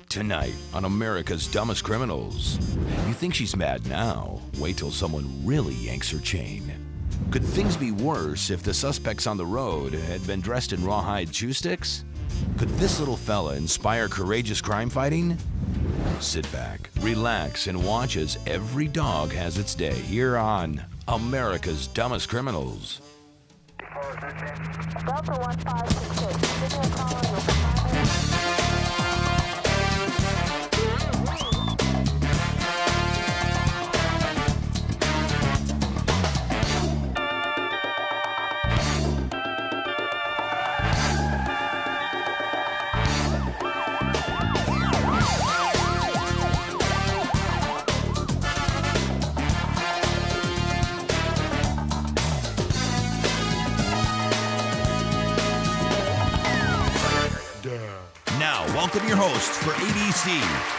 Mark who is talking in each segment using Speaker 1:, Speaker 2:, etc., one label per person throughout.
Speaker 1: Tonight on America's Dumbest Criminals. You think she's mad now? Wait till someone really yanks her chain. Could things be worse if the suspects on the road had been dressed in rawhide chew sticks? Could this little fella inspire courageous crime fighting? Sit back, relax, and watch as every dog has its day here on America's Dumbest Criminals.
Speaker 2: Delta 1566, give me a call on your primary.
Speaker 1: Now, welcome your hosts for ABC,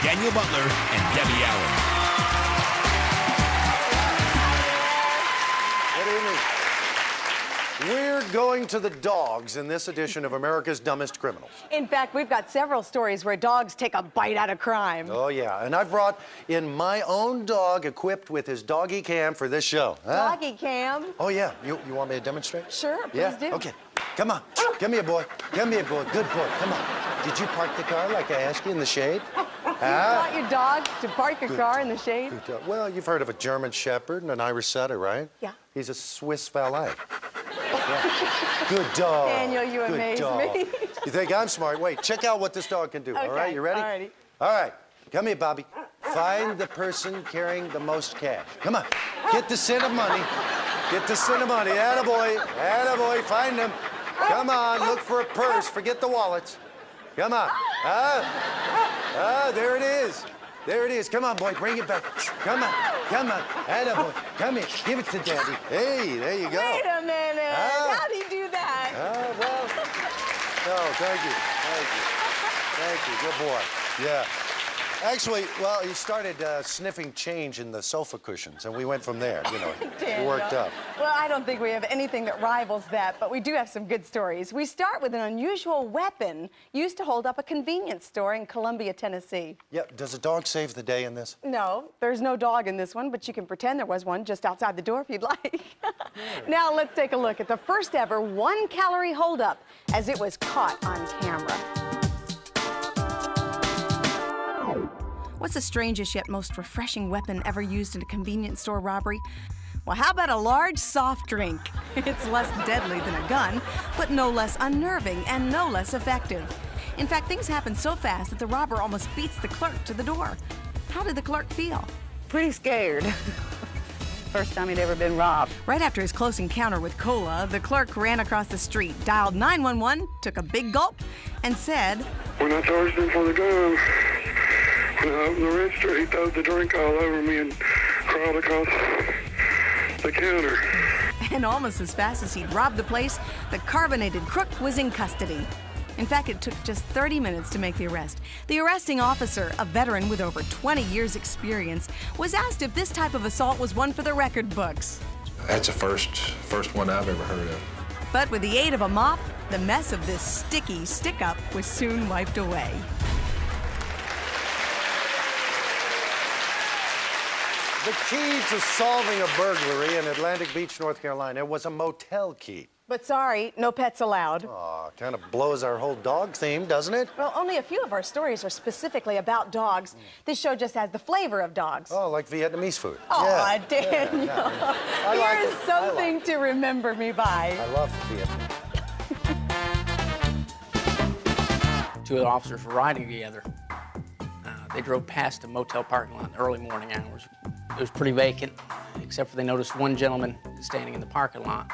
Speaker 1: Daniel Butler and Debbie Allen.
Speaker 3: Good evening. We're going to the dogs in this edition of America's Dumbest Criminals.
Speaker 4: In fact, we've got several stories where dogs take a bite out of crime.
Speaker 3: Oh, yeah. And I've brought in my own dog equipped with his doggy cam for this show. Huh?
Speaker 4: Doggy cam?
Speaker 3: Oh, yeah. You want me to demonstrate?
Speaker 4: Sure, please
Speaker 3: Yeah?
Speaker 4: do.
Speaker 3: Okay. Come on. Give me a boy. Give me a boy. Good boy. Come on. Did you park the car like I asked you in the shade?
Speaker 4: You want your dog to park your car in the shade?
Speaker 3: Good dog. Well, you've heard of a German Shepherd and an Irish Setter, right?
Speaker 4: Yeah.
Speaker 3: He's a Swiss valet. Yeah. Good dog.
Speaker 4: Daniel, you
Speaker 3: Good
Speaker 4: amaze
Speaker 3: dog.
Speaker 4: me.
Speaker 3: You think I'm smart? Wait, check out what this dog can do. All right, you ready?
Speaker 4: All righty.
Speaker 3: All right. Come here, Bobby. Find the person carrying the most cash. Come on. Get the scent of money. Get the scent of money. Attaboy. Attaboy. Find them. Come on. Look for a purse. Forget the wallets. Come on. There it is. There it is. Come on, boy. Bring it back. Come on. Come on. Attaboy. Come here. Give it to Daddy. Hey, there you go.
Speaker 4: Wait a minute. How'd he do that?
Speaker 3: Well. Oh, thank you. Thank you. Good boy. Yeah. Actually, well, he started sniffing change in the sofa cushions, and we went from there, you know. It worked up.
Speaker 4: Well, I don't think we have anything that rivals that, but we do have some good stories. We start with an unusual weapon used to hold up a convenience store in Columbia, Tennessee.
Speaker 3: Yeah, does a dog save the day in this?
Speaker 4: No, there's no dog in this one, but you can pretend there was one just outside the door if you'd like. Now let's take a look at the first ever 1-calorie holdup as it was caught on camera. What's the strangest yet most refreshing weapon ever used in a convenience store robbery? Well, how about a large soft drink? It's less deadly than a gun, but no less unnerving and no less effective. In fact, things happen so fast that the robber almost beats the clerk to the door. How did the clerk feel?
Speaker 5: Pretty scared. First time he'd ever been robbed.
Speaker 4: Right after his close encounter with cola, the clerk ran across the street, dialed 911, took a big gulp, and said,
Speaker 6: "When I charged him for the gun, when I opened the register, he threw the drink all over me and crawled across the counter."
Speaker 4: And almost as fast as he'd robbed the place, the carbonated crook was in custody. In fact, it took just 30 minutes to make the arrest. The arresting officer, a veteran with over 20 years' experience, was asked if this type of assault was one for the record books.
Speaker 7: That's the first one I've ever heard of.
Speaker 4: But with the aid of a mop, the mess of this sticky stick-up was soon wiped away.
Speaker 3: The key to solving a burglary in Atlantic Beach, North Carolina was a motel key.
Speaker 4: But sorry, no pets allowed.
Speaker 3: Aw, kind of blows our whole dog theme, doesn't it?
Speaker 4: Well, only a few of our stories are specifically about dogs. This show just has the flavor of dogs.
Speaker 3: Oh, like Vietnamese food.
Speaker 4: Oh,
Speaker 3: yeah.
Speaker 4: Daniel.
Speaker 3: Yeah. I like
Speaker 4: Here's
Speaker 3: it.
Speaker 4: something to remember me by.
Speaker 3: I love Vietnam.
Speaker 8: Two of the officers were riding together. They drove past a motel parking lot in the early morning hours. It was pretty vacant, except for they noticed one gentleman standing in the parking lot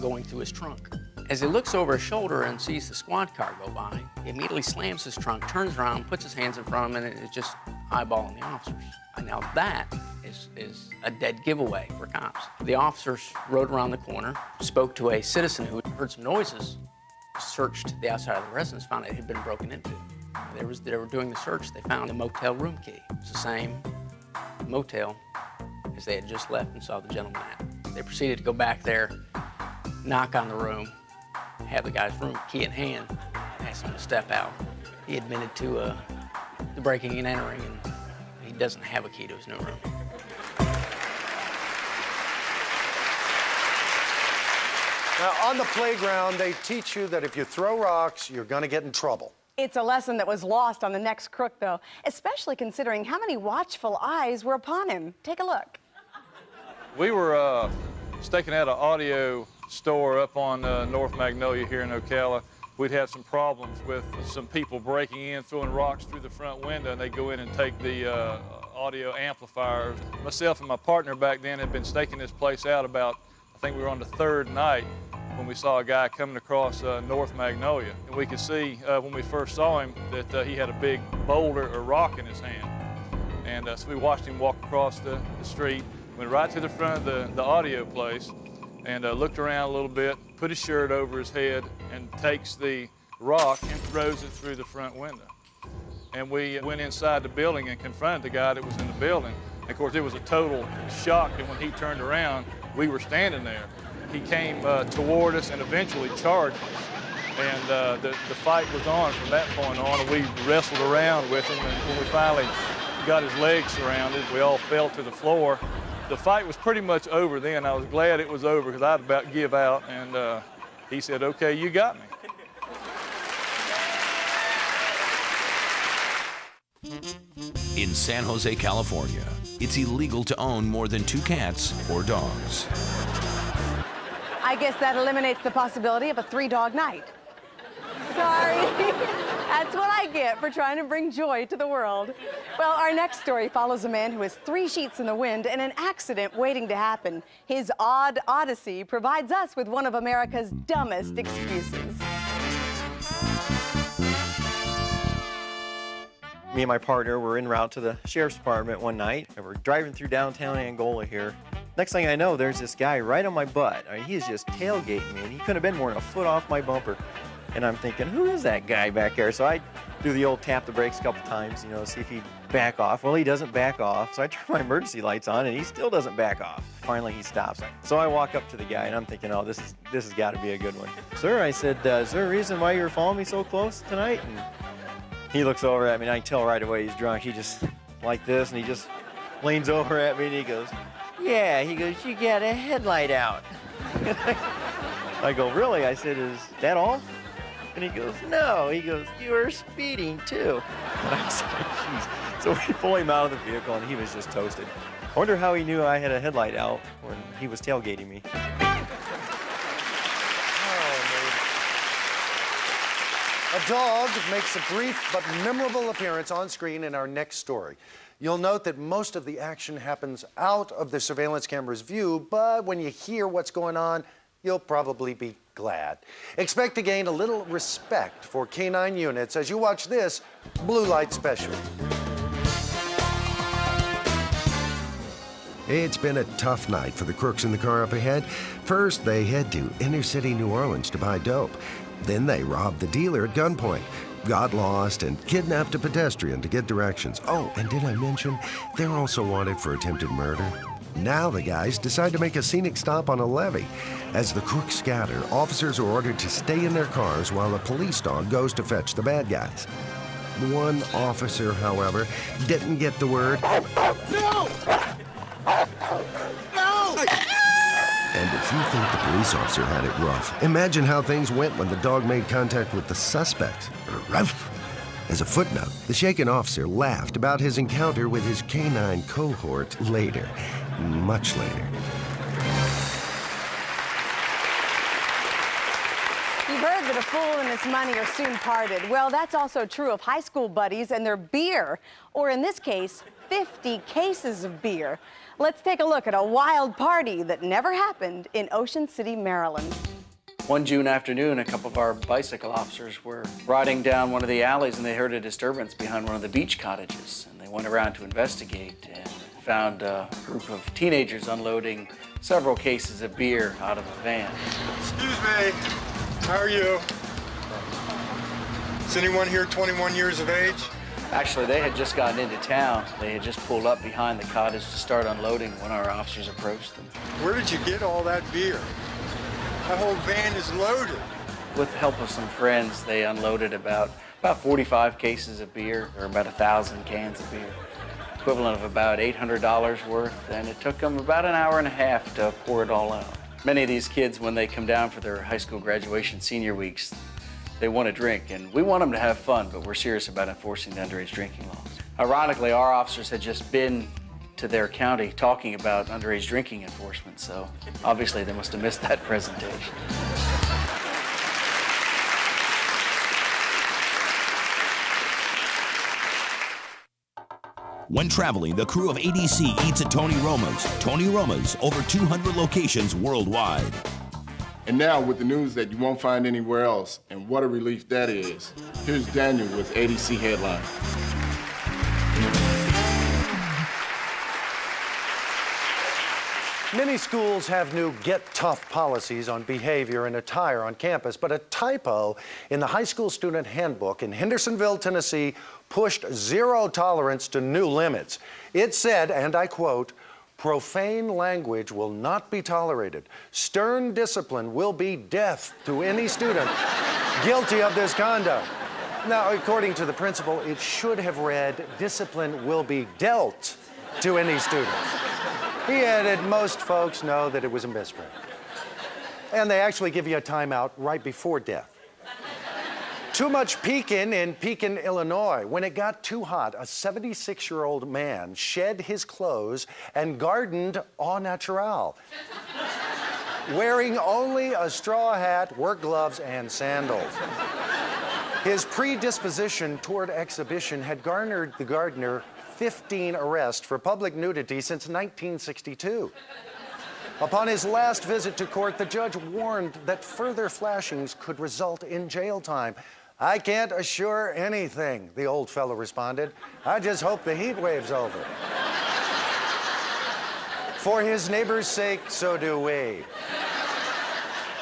Speaker 8: going through his trunk. As he looks over his shoulder and sees the squad car go by, he immediately slams his trunk, turns around, puts his hands in front of him, and it's just eyeballing the officers. And now that is a dead giveaway for cops. The officers rode around the corner, spoke to a citizen who heard some noises, searched the outside of the residence, found it had been broken into. They were doing the search. They found a motel room key. It was the same motel as they had just left and saw the gentleman at. They proceeded to go back there, knock on the room, have the guy's room key in hand, ask him to step out. He admitted to the breaking and entering, and he doesn't have a key to his new room.
Speaker 3: Now, on the playground, they teach you that if you throw rocks, you're going to get in trouble.
Speaker 4: It's a lesson that was lost on the next crook, though, especially considering how many watchful eyes were upon him. Take a look.
Speaker 9: We were staking out an audio store up on North Magnolia here in Ocala. We'd had some problems with some people breaking in, throwing rocks through the front window, and they go in and take the audio amplifiers. Myself and my partner back then had been staking this place out about, I think we were on the third night when we saw a guy coming across North Magnolia. And we could see when we first saw him that he had a big boulder or rock in his hand. And so we watched him walk across the street, went right to the front of the audio place, and looked around a little bit, put his shirt over his head, and takes the rock and throws it through the front window. And we went inside the building and confronted the guy that was in the building. And of course, it was a total shock, and when he turned around, we were standing there. He came toward us and eventually charged us. And the fight was on from that point on, and we wrestled around with him, and when we finally got his legs surrounded, we all fell to the floor. The fight was pretty much over then. I was glad it was over because I'd about give out, and he said, "Okay, you got me."
Speaker 1: In San Jose, California, it's illegal to own more than 2 cats or dogs.
Speaker 4: I guess that eliminates the possibility of a 3-dog night. Sorry. That's what I get for trying to bring joy to the world. Well, our next story follows a man who has 3 sheets in the wind and an accident waiting to happen. His odd odyssey provides us with one of America's dumbest excuses.
Speaker 10: Me and my partner were en route to the sheriff's department one night, and we're driving through downtown Angola here. Next thing I know, there's this guy right on my butt. I mean, he is just tailgating me, and he couldn't have been more than a foot off my bumper. And I'm thinking, who is that guy back there? So I do the old tap the brakes a couple times, you know, see if he'd back off. Well, he doesn't back off, so I turn my emergency lights on, and he still doesn't back off. Finally, he stops. So I walk up to the guy, and I'm thinking, oh, this has got to be a good one. Sir, I said, is there a reason why you were following me so close tonight? And he looks over at me, and I can tell right away he's drunk. He just, like this, and he just leans over at me, and he goes, yeah, he goes, you got a headlight out. I go, really? I said, is that all? And he goes, no. He goes, you were speeding, too. And I said, jeez. So we pull him out of the vehicle, and he was just toasted. I wonder how he knew I had a headlight out when he was tailgating me.
Speaker 3: A dog makes a brief but memorable appearance on screen in our next story. You'll note that most of the action happens out of the surveillance camera's view, but when you hear what's going on, you'll probably be glad. Expect to gain a little respect for canine units as you watch this Blue Light Special.
Speaker 11: It's been a tough night for the crooks in the car up ahead. First, they head to inner city New Orleans to buy dope. Then they robbed the dealer at gunpoint, got lost, and kidnapped a pedestrian to get directions. Oh, and did I mention they're also wanted for attempted murder? Now the guys decide to make a scenic stop on a levee. As the crooks scatter, officers are ordered to stay in their cars while a police dog goes to fetch the bad guys. One officer, however, didn't get the word. No! No! And if you think the police officer had it rough, imagine how things went when the dog made contact with the suspects. As a footnote, the shaken officer laughed about his encounter with his canine cohort later, much later.
Speaker 4: You've heard that a fool and his money are soon parted. Well, that's also true of high school buddies and their beer, or in this case, 50 cases of beer. Let's take a look at a wild party that never happened in Ocean City, Maryland.
Speaker 12: One June afternoon, a couple of our bicycle officers were riding down one of the alleys and they heard a disturbance behind one of the beach cottages. And they went around to investigate and found a group of teenagers unloading several cases of beer out of a van.
Speaker 13: Excuse me, how are you? Is anyone here 21 years of age?
Speaker 12: Actually, they had just gotten into town. They had just pulled up behind the cottage to start unloading when our officers approached them.
Speaker 13: Where did you get all that beer? That whole van is loaded.
Speaker 12: With the help of some friends, they unloaded about About 45 cases of beer, or about 1,000 cans of beer, equivalent of about $800 worth, and it took them about an hour and a half to pour it all out. Many of these kids, when they come down for their high school graduation senior weeks, they want to drink, and we want them to have fun, but we're serious about enforcing the underage drinking laws. Ironically, our officers had just been to their county talking about underage drinking enforcement, so obviously they must have missed that presentation.
Speaker 1: When traveling, the crew of ADC eats at Tony Roma's. Tony Roma's, over 200 locations worldwide.
Speaker 14: And now, with the news that you won't find anywhere else, and what a relief that is, here's Daniel with ADC Headline.
Speaker 3: Many schools have new Get Tough policies on behavior and attire on campus, but a typo in the high school student handbook in Hendersonville, Tennessee, pushed zero tolerance to new limits. It said, and I quote, "Profane language will not be tolerated. Stern discipline will be death to any student guilty of this conduct." Now, according to the principal, it should have read, "Discipline will be dealt to any student." He added, "Most folks know that it was a misprint." And they actually give you a timeout right before death. Too much Pekin in Pekin, Illinois. When it got too hot, a 76-year-old man shed his clothes and gardened au naturel, wearing only a straw hat, work gloves, and sandals. His predisposition toward exhibition had garnered the gardener 15 arrests for public nudity since 1962. Upon his last visit to court, the judge warned that further flashings could result in jail time. "I can't assure anything," the old fellow responded. "I just hope the heat wave's over." For his neighbor's sake, so do we.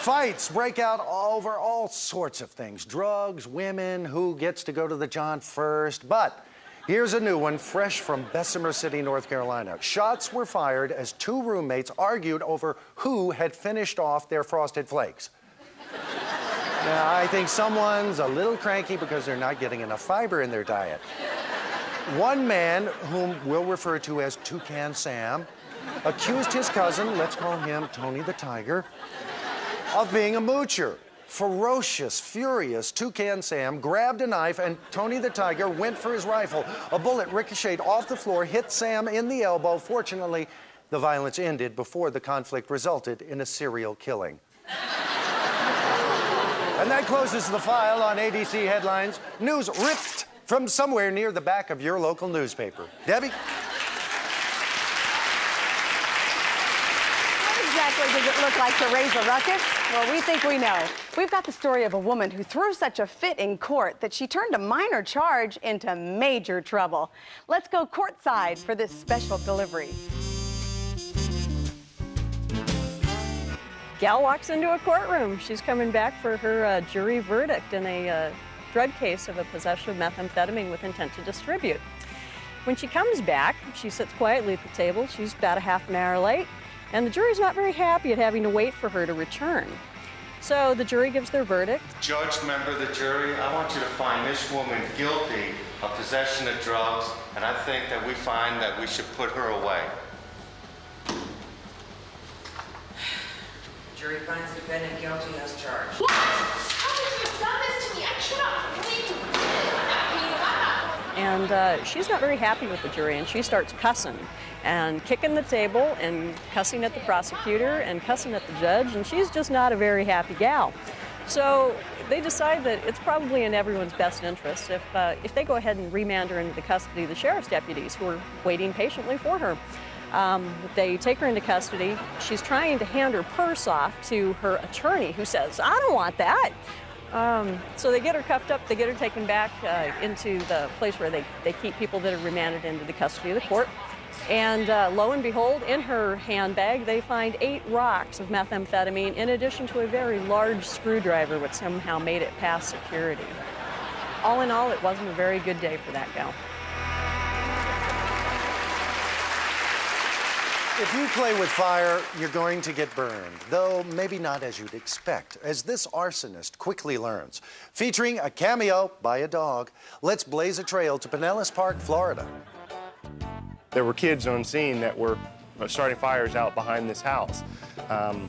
Speaker 3: Fights break out over all sorts of things. Drugs, women, who gets to go to the John first. But here's a new one, fresh from Bessemer City, North Carolina. Shots were fired as two roommates argued over who had finished off their Frosted Flakes. Now, I think someone's a little cranky because they're not getting enough fiber in their diet. One man, whom we'll refer to as Toucan Sam, accused his cousin, let's call him Tony the Tiger, of being a moocher. Ferocious, furious Toucan Sam grabbed a knife and Tony the Tiger went for his rifle. A bullet ricocheted off the floor, hit Sam in the elbow. Fortunately, the violence ended before the conflict resulted in a serial killing. And that closes the file on ADC Headlines. News ripped from somewhere near the back of your local newspaper. Debbie?
Speaker 4: What exactly does it look like to raise a ruckus? Well, we think we know. We've got the story of a woman who threw such a fit in court that she turned a minor charge into major trouble. Let's go courtside for this special delivery.
Speaker 15: Gal walks into a courtroom. She's coming back for her jury verdict in a drug case of a possession of methamphetamine with intent to distribute. When she comes back, she sits quietly at the table. She's about a half an hour late, and the jury's not very happy at having to wait for her to return. So the jury gives their verdict.
Speaker 16: Judge, member of the jury, I want you to find this woman guilty of possession of drugs, and I think that we find that we should put her away.
Speaker 17: Jury finds the defendant guilty as charged.
Speaker 2: What? How could you have done this to me? I cannot believe you did this.
Speaker 15: And she's not very happy with the jury, and she starts cussing and kicking the table and cussing at the prosecutor and cussing at the judge, and she's just not a very happy gal. So they decide that it's probably in everyone's best interest if they go ahead and remand her into the custody of the sheriff's deputies who are waiting patiently for her. They take her into custody. She's trying to hand her purse off to her attorney, who says, "I don't want that." So they get her cuffed up, they get her taken back into the place where they keep people that are remanded into the custody of the court. And lo and behold, in her handbag, they find 8 rocks of methamphetamine in addition to a very large screwdriver which somehow made it past security. All in all, it wasn't a very good day for that gal.
Speaker 3: If you play with fire, you're going to get burned, though maybe not as you'd expect, as this arsonist quickly learns. Featuring a cameo by a dog, let's blaze a trail to Pinellas Park, Florida.
Speaker 18: There were kids on scene that were starting fires out behind this house.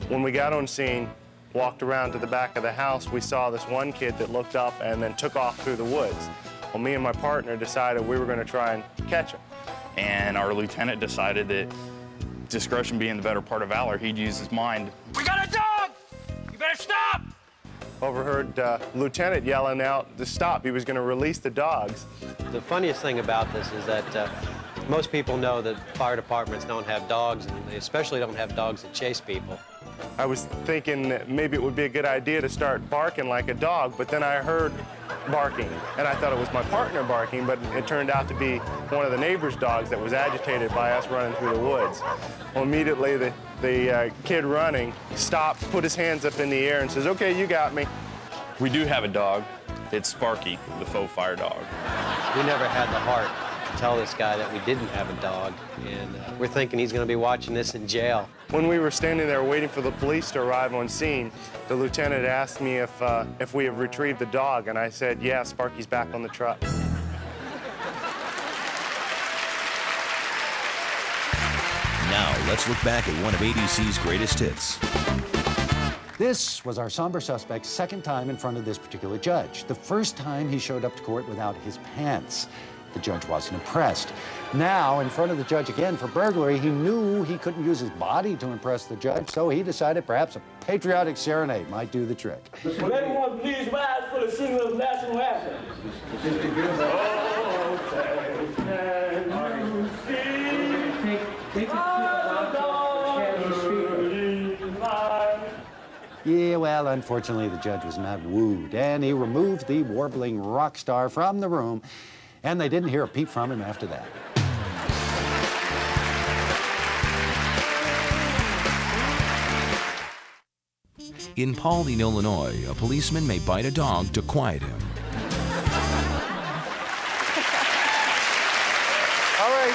Speaker 18: When we got on scene, walked around to the back of the house, we saw this one kid that looked up and then took off through the woods. Well, me and my partner decided we were going to try and catch him.
Speaker 19: And our lieutenant decided that, discretion being the better part of valor, he'd use his mind.
Speaker 20: We got a dog! You better stop!
Speaker 18: Overheard lieutenant yelling out to stop. He was going to release the dogs.
Speaker 21: The funniest thing about this is that most people know that fire departments don't have dogs, and they especially don't have dogs that chase people.
Speaker 18: I was thinking that maybe it would be a good idea to start barking like a dog, but then I heard barking, and I thought it was my partner barking, but it turned out to be one of the neighbor's dogs that was agitated by us running through the woods. Well, immediately the kid running stopped, put his hands up in the air, and says, "Okay, you got me."
Speaker 19: We do have a dog. It's Sparky, the faux fire dog.
Speaker 21: We never had the heart to tell this guy that we didn't have a dog, and we're thinking he's going to be watching this in jail.
Speaker 18: When we were standing there waiting for the police to arrive on scene, the lieutenant asked me if we have retrieved the dog, and I said, "Yeah, Sparky's back on the truck."
Speaker 1: Now, let's look back at one of ADC's greatest hits.
Speaker 22: This was our somber suspect's second time in front of this particular judge. The first time he showed up to court without his pants. The judge wasn't impressed. Now, in front of the judge again for burglary, he knew he couldn't use his body to impress the judge, so he decided perhaps a patriotic serenade might do the trick.
Speaker 20: Will everyone please rise for the singing of the national anthem?
Speaker 22: Yeah, well, unfortunately, the judge was not wooed, and he removed the warbling rock star from the room, and they didn't hear a peep from him after that.
Speaker 1: In Paulding, Illinois, a policeman may bite a dog to quiet him.
Speaker 3: All right,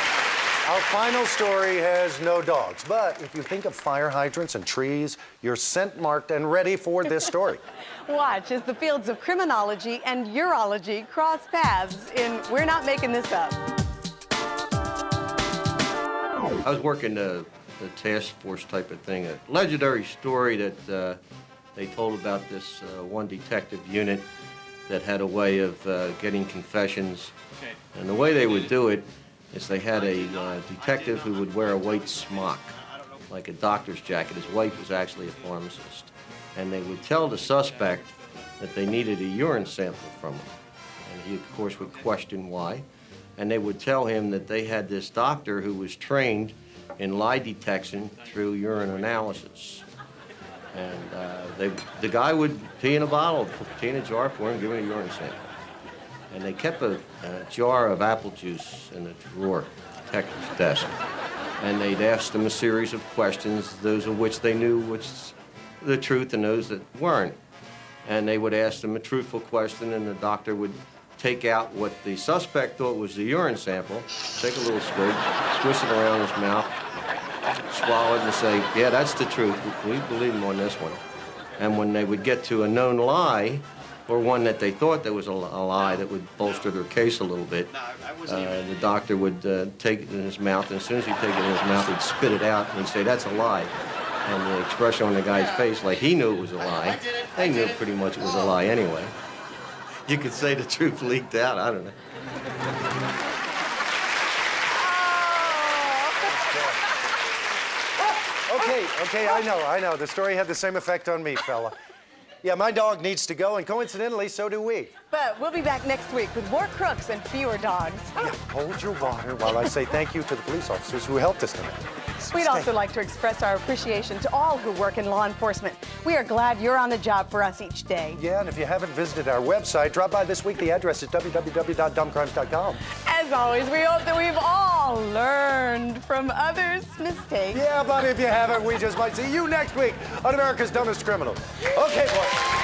Speaker 3: our final story has no dogs, but if you think of fire hydrants and trees, you're scent marked and ready for this story.
Speaker 4: Watch as the fields of criminology and urology cross paths in We're Not Making This Up.
Speaker 23: I was working the task force type of thing, a legendary story that they told about this one detective unit that had a way of getting confessions. And the way they would do it is they had a detective who would wear a white smock, like a doctor's jacket. His wife was actually a pharmacist. And they would tell the suspect that they needed a urine sample from him. And he, of course, would question why. And they would tell him that they had this doctor who was trained in lie detection through urine analysis. And the guy would pee in a bottle, pee in a jar for him, give him a urine sample. And they kept a jar of apple juice in the drawer, the detective's desk. And they'd ask them a series of questions, those of which they knew which the truth and those that weren't. And they would ask them a truthful question, and the doctor would take out what the suspect thought was the urine sample, take a little swig, swish it around his mouth, swallow it, and say, "Yeah, that's the truth. We believe him on this one." And when they would get to a known lie, or one that they thought that was a lie that would bolster their case a little bit, the doctor would take it in his mouth, and as soon as he'd take it in his mouth, he'd spit it out, and he'd say, "That's a lie." And the expression on the guy's face, like he knew it was a lie, they knew pretty much it was a lie anyway. You could say the truth leaked out, I don't know.
Speaker 3: Okay, I know. The story had the same effect on me, fella. Yeah, my dog needs to go, and coincidentally, so do we.
Speaker 4: But we'll be back next week with more crooks and fewer dogs.
Speaker 3: Yeah, hold your water while I say thank you to the police officers who helped us tonight.
Speaker 4: We'd also like to express our appreciation to all who work in law enforcement. We are glad you're on the job for us each day.
Speaker 3: Yeah, and if you haven't visited our website, drop by this week. The address is www.dumbcrimes.com.
Speaker 4: As always, we hope that we've all learned from others' mistakes.
Speaker 3: Yeah, but if you haven't, we just might see you next week on America's Dumbest Criminals. Okay, boys.